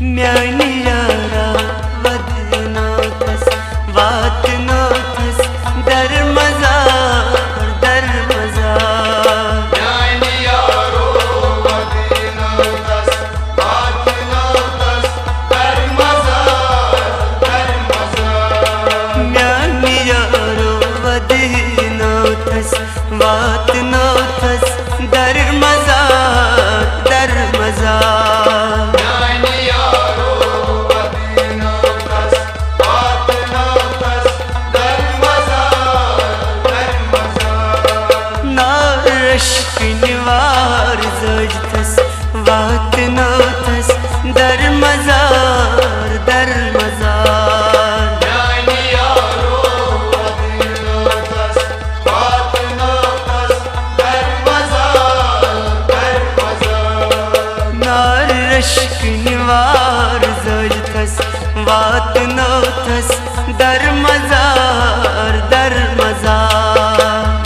म्यानी यारा वदना थस वात no thus दर मजार दर मजार म्यानी यारो वदना थस वात नो थस दर मजार दर मजार म्यानी यारो वदना थस वात नो थस दर मजार दर मजार निवार जज थस वात नो थस दर मजार दर मजार म्यानी यारो वदना थस वात नो थस दर मजार दर मजार नार रश्क निवार जज थस वात नो थस दर मजार दर मजार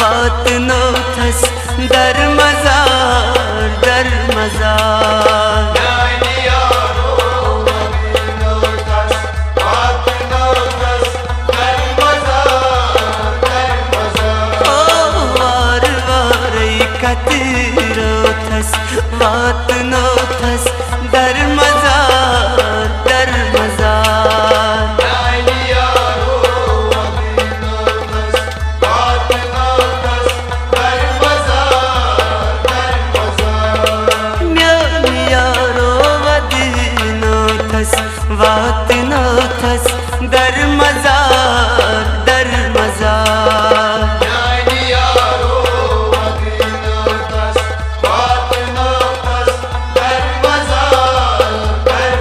वात नो थस दर मजार दर मजार म्यानी यारो वदना थस वात नो थस दर मजार दर मजार ओ वार वार कतरो थस वात नो थस दर मजार दर मजार म्यानी यारो वदना थस वात नो थस दर मजार दर मजार म्यानी यारो वदना थस वात नो थस दर मजार दर मजार म्यानी यारो वदना थस वात नो थस दर मजार दर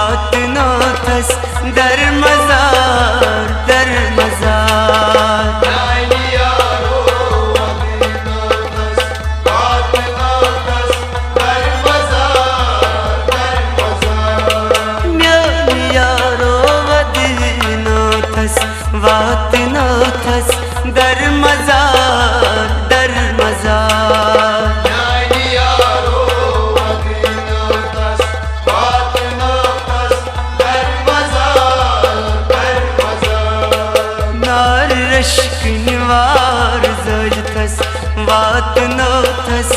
वात नो थस दर मजार दर मजार Nani yaro Madina das baat na das dar mazar म्यान यारो वदीनो थस वात नो थस दर मजार दर मजार Nani yaro Madina das baat na das dar mazar नार रश्क निवार जोज थस वात नो थस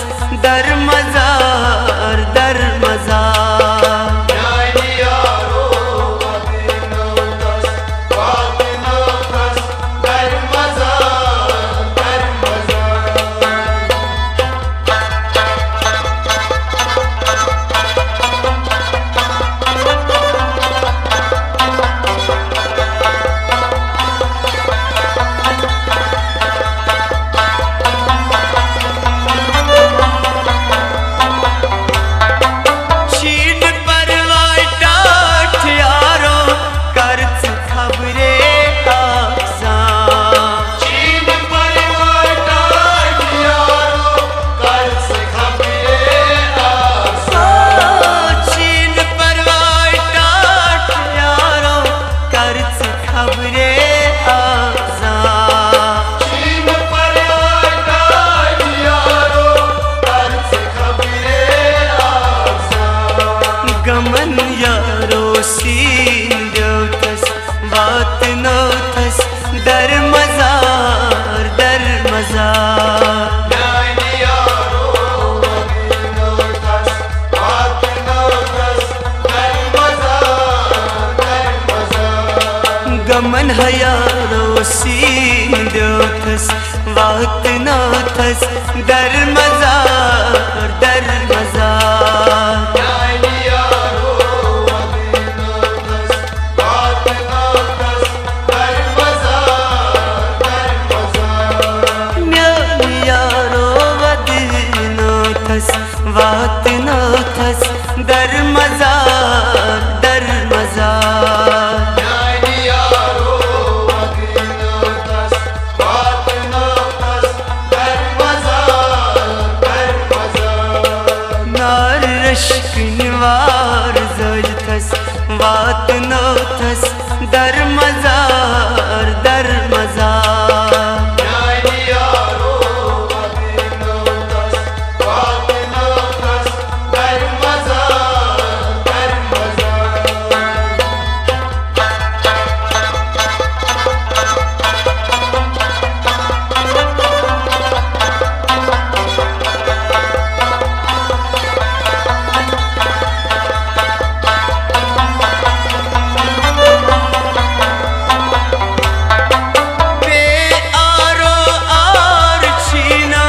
दर मजार दर मजार Nani yaro Madina das baat na das dar mazar शीन परवाई टाठ यारो करच खबरे आसा चीन परिवार टाट यारो कर से खबरे आसा शीन परवाई टाठ यारो करच खबरे आसा चीन परिवार टाट यारो कर से खबरे आसा गमन यारो सीन देवतस वात नो थस दर मजार दर मजार नानी यारो मदीनो दस बात नो दस दर मजार गमन हयारो सीन देवतस वात नो थस दर मजार दर मजार नानी यारो मदीनो दस बात नो दस दर मजार म्यान यारो वदीनो थस वात नो थस दर मजार दर मजार नानी यारो मदीनो दस बात नो दस दर मजार नार रश्क निवार जोज थस वात नो थस दर मजार दर मजार नानी यारो मदीनो दस बात नो दस दर मजार बे आरो आर छीना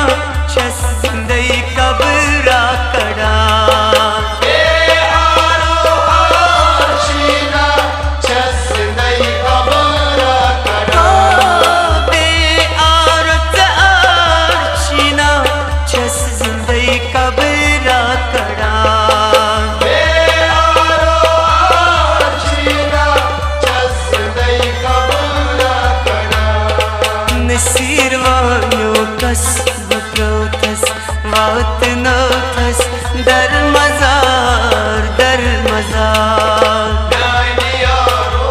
छस जिंदई कबरा कड़ा ए आरो आशीना छस नई कबरा कड़ा बे आरत आर छीना छस जिंदई कबरा कड़ा ए आरो आशीना छस नई कबरा कड़ा नसीर वान्यो कस बकरोतस वात नो थस दर मजार दर मजार नानी यारो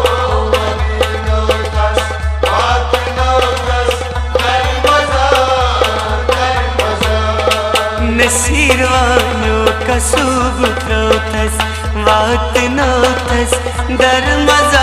मदीनो दस बात नो दस दर मजार नसीर वान्यो कसुब प्रोथस वात नो थस दर मजार